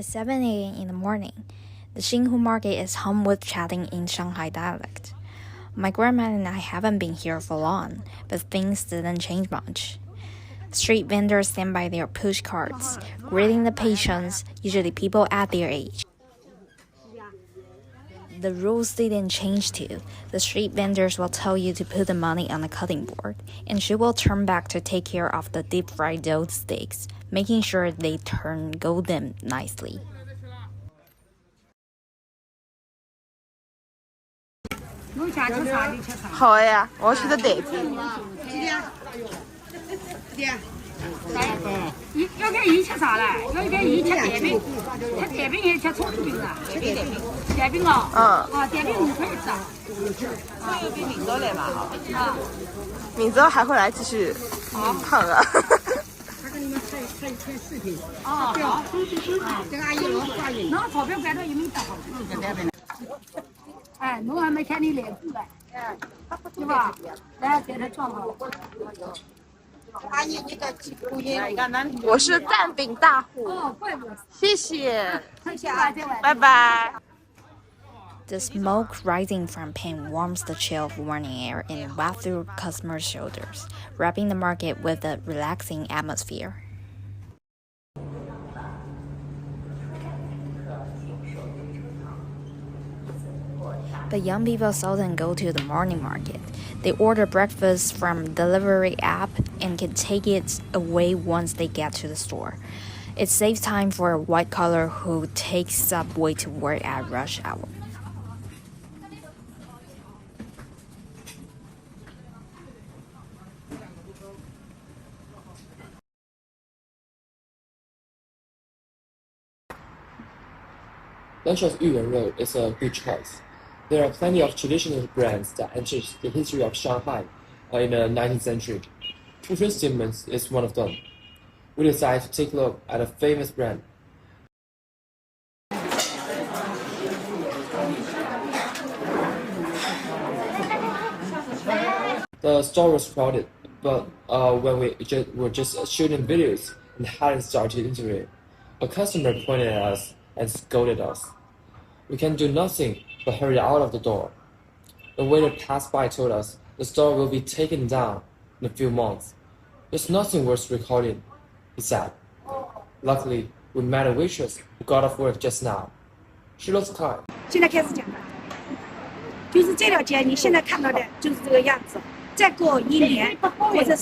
7 a.m. in the morning. The Xinhu market is hum with chatting in Shanghai dialect. My grandma and I haven't been here for long, but things didn't change much. Street vendors stand by their push carts, greeting the patients, usually people at their age. The rules didn't change too. The street vendors will tell you to put the money on the cutting board, and she will turn back to take care of the deep-fried dough sticks, making sure they turn golden nicely. 好的呀，我要吃的蛋饼。要给鱼吃啥嘞？要给鱼吃蛋饼，吃蛋饼还是吃葱饼啊？吃蛋饼。蛋饼哦。蛋饼5块一只。要给明早来嘛哈。明早还会来继续胖啊。他跟你们拍视频。好。这个阿姨老欢迎。那钞票管到有没有得好？哎，侬还没看你脸部嘞，对吧？来给他装好。阿姨，你的几姑爷？我是蛋饼大户。哦，怪不得。谢谢。谢谢，拜拜。The smoke rising from pan warms the chill of morning air and wafts through customers' shoulders, wrapping the market with a relaxing atmosphere. But young people seldom go to the morning market. They order breakfast from delivery app and can take it away once they get to the store. It saves time for a white collar who takes subway to work at rush hour. Lunch of Yuan Road is a good choice. There are plenty of traditional brands that entered the history of Shanghai in the 19th century. Fushun Steamers is one of them. We decided to take a look at a famous brand. The store was crowded, but when we were just shooting videos and hadn't started the interview, a customer pointed at us and scolded us. We can do nothing but hurry out of the door. The waiter passed by told us the store will be taken down in a few months. There's nothing worth recording, he said. Luckily, we met a waitress who got off work just now. She looks kind. 现在开始讲了，就是这条街，你现在看到的就是这个样子。再过1年，或者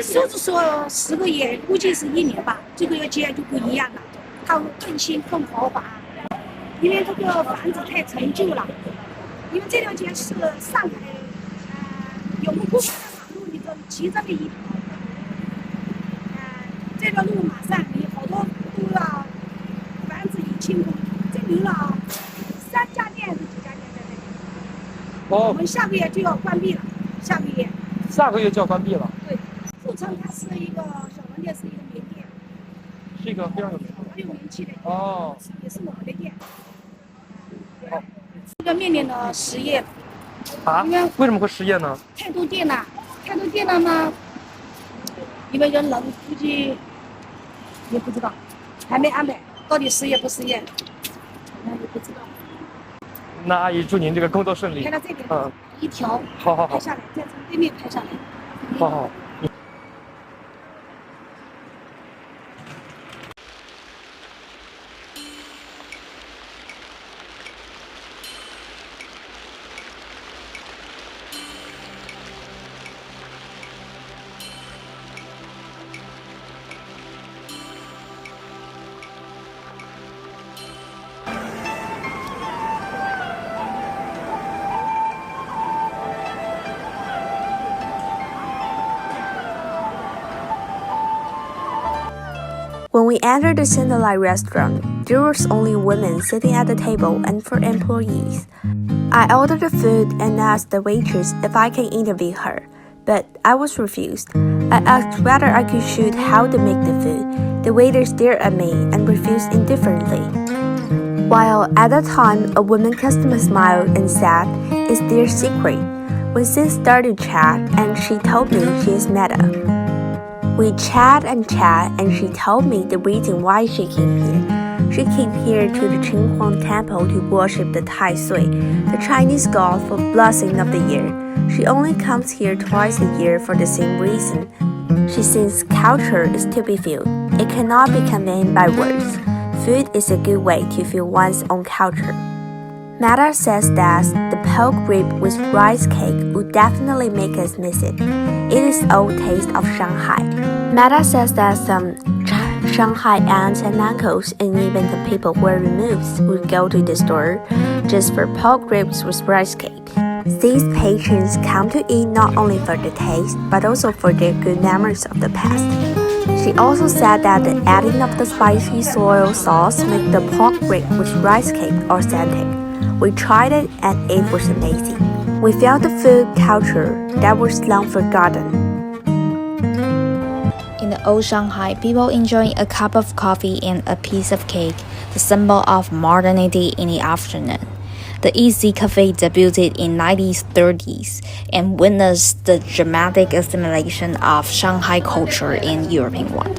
是说是说10个月，估计是1年吧，这个街就不一样了，它会更新更豪华。因为这个房子太陈旧了，因为这条街是上海永不过的马路里头其中的一条。这条路马上有好多都要房子已清空，这留了3家店还是几家店在这里。我们下个月就要关闭了，下个月就要关闭了。对，富城它是一个小门店，是一个名店，是一个非常有名气的店，也是我们的店。这个面临了失业啊？为什么会失业呢？太多店了吗？因为人估计也不知道，还没安排，到底失业不失业，那也不知道。那阿姨祝您这个工作顺利。看到这边，一条，好，拍下来，再从对面拍下来。好。When we entered the candlelight restaurant, there was only women sitting at the table and 4 employees. I ordered the food and asked the waitress if I can interview her, but I was refused. I asked whether I could shoot how to make the food. The waiter stared at me and refused indifferently. While at that time, a woman customer smiled and said, "It's their secret." We then started to chat and she told me she is Meta. We chat, and she told me the reason why she came here. She came here to the Qinhuang Temple to worship the Tai Sui, the Chinese god for blessing of the year. She only comes here twice a year for the same reason. She thinks culture is to be felt. It cannot be conveyed by words. Food is a good way to feel one's own culture. Mata says that the pork rib with rice cake would definitely make us miss it. It is old taste of Shanghai. Mata says that some Shanghai aunts and uncles and even the people who are removed would go to the store just for pork ribs with rice cake. These patrons come to eat not only for the taste, but also for their good memories of the past. She also said that the adding of the spicy soy sauce makes the pork rib with rice cake authentic. We tried it and it was amazing. We felt the food culture that was long forgotten. In the old Shanghai, people enjoying a cup of coffee and a piece of cake, the symbol of modernity in the afternoon. The Easy Cafe debuted in 1930s and witnessed the dramatic assimilation of Shanghai culture in European one.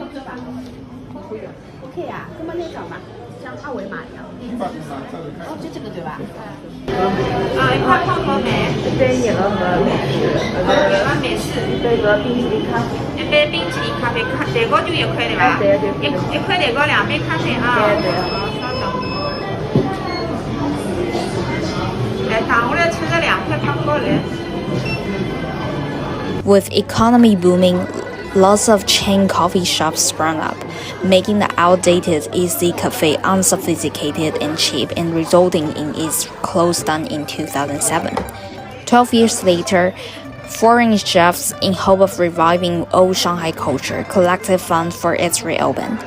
一块泡泡梅，一杯野鹅和美式，野鹅美式，一杯冰淇淋咖啡，一杯冰淇淋咖啡，蛋糕就一块对吧？对对。一块蛋糕2杯咖啡啊。对对。好，稍等。来，打下来吃个2块泡糕来。With economy booming, lots of chain coffee shops sprung up, making the outdated Easy Cafe unsophisticated and cheap and resulting in its close down in 2007. 12 years later, foreign chefs, in hope of reviving old Shanghai culture, collected funds for its reopen.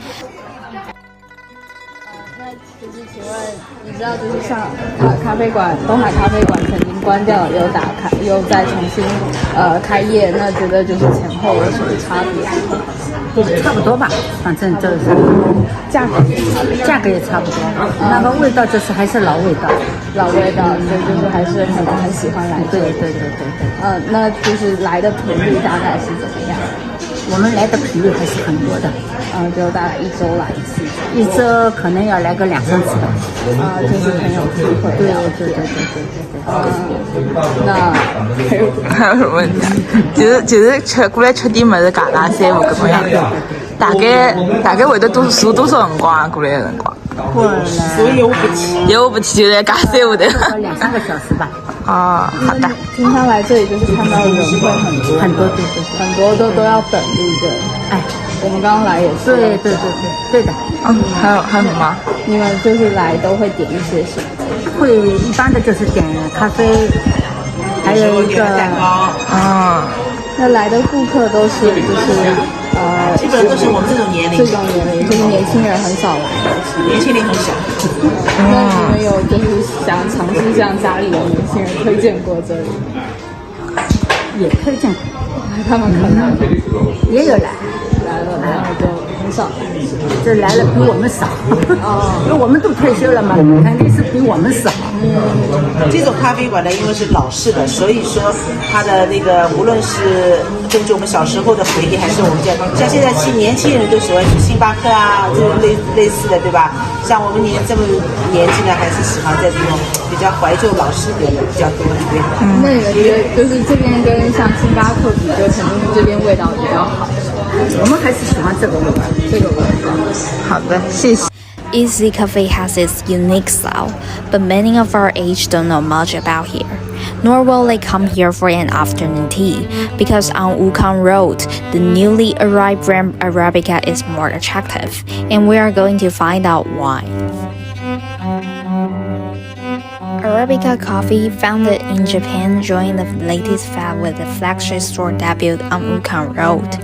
你知道就是上咖啡馆，东海咖啡馆曾经关掉，又打开，又再重新开业，那觉得就是前后有什么差别？差不多吧，反正就是价格也差不多，那个味道就是还是老味道，所以就是还是很喜欢来这里。对。那就是来的频率大概是怎么样？我们来的频率还是很多的，就大概1周来一次，一周可能要来个2、3次吧。就是很有机会。对。那还有什么问题啊？就是吃过来吃点么子，加加三胡搿种样子。大概会得坐多少辰光啊？过来的辰光？所以我不去，就来加三胡的。2、3个小时吧。哦，好的。经常来这里就是看到人会很多，很多都要等，对不对？哎，我们刚刚来也是。对的。还有什么？你们就是来都会点一些什么？会一般的就是点咖啡，还有一个蛋糕。那来的顾客都是基本都是我们这种年龄，就是年轻人很少来的，年轻人很小。那你们有就是想尝试向家里的年轻人推荐过这里？也推荐过，他们可能也有来了，然后就很少来。这来了比我们少，因为我们都退休了嘛，肯定是比我们少。这种咖啡馆呢，因为是老式的，所以说它的那个无论是根据我们小时候的回忆，还是我们像现在年轻人都喜欢去星巴克啊，这种类似的，对吧？像我们这么年轻的，还是喜欢在这种比较怀旧老式点的比较多一点。那你们觉得就是这边跟像星巴克比，就肯定这边味道比较好。我们还是喜欢这个味道，好的，谢谢。Easy Cafe has its unique style, but many of our age don't know much about here. Nor will they come here for an afternoon tea, because on Wukang Road, the newly arrived brand Arabica is more attractive, and we are going to find out why. Arabica Coffee, founded in Japan, joined the latest fad with the flagship store debut on Wukang Road.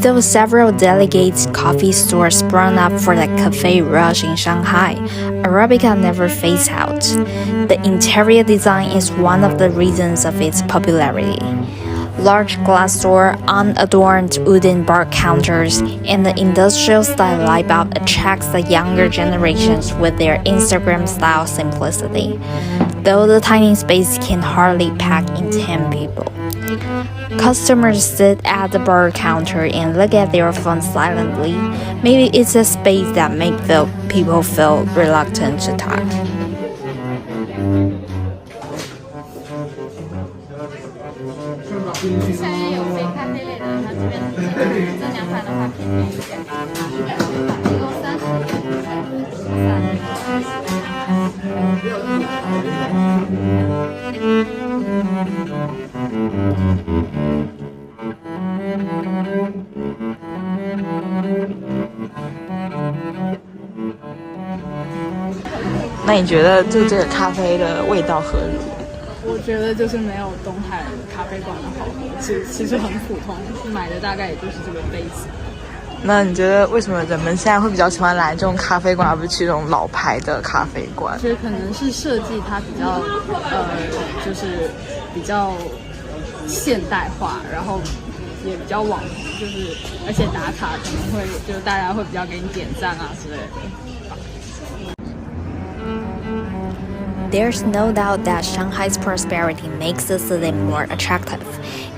Though several delicate coffee stores sprung up for the cafe rush in Shanghai, Arabica never phased out. The interior design is one of the reasons of its popularity. Large glass door, unadorned wooden bar counters, and the industrial-style light bulb attracts the younger generations with their Instagram-style simplicity, though the tiny space can hardly pack in 10 people. Customers sit at the bar counter and look at their phones silently. Maybe it's a space that makes the people feel reluctant to talk. 下面有非咖啡类的，它这边这2款的话便宜一点，一共那你觉得就这个咖啡的味道何如？我觉得就是没有东海咖啡馆的好喝，其实很普通，买的大概也就是这个杯子。那你觉得为什么人们现在会比较喜欢来这种咖啡馆，而不是去这种老牌的咖啡馆？我觉得可能是设计它比较就是比较现代化，然后也比较网红，就是而且打卡可能会就大家会比较给你点赞啊之类的。There's no doubt that Shanghai's prosperity makes the city more attractive,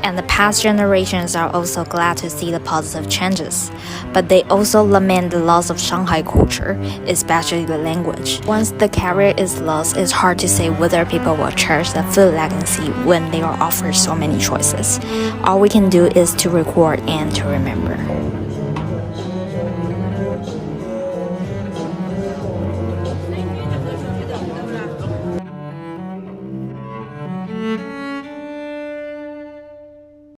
and the past generations are also glad to see the positive changes. But they also lament the loss of Shanghai culture, especially the language. Once the carrier is lost, it's hard to say whether people will cherish the food legacy when they are offered so many choices. All we can do is to record and to remember.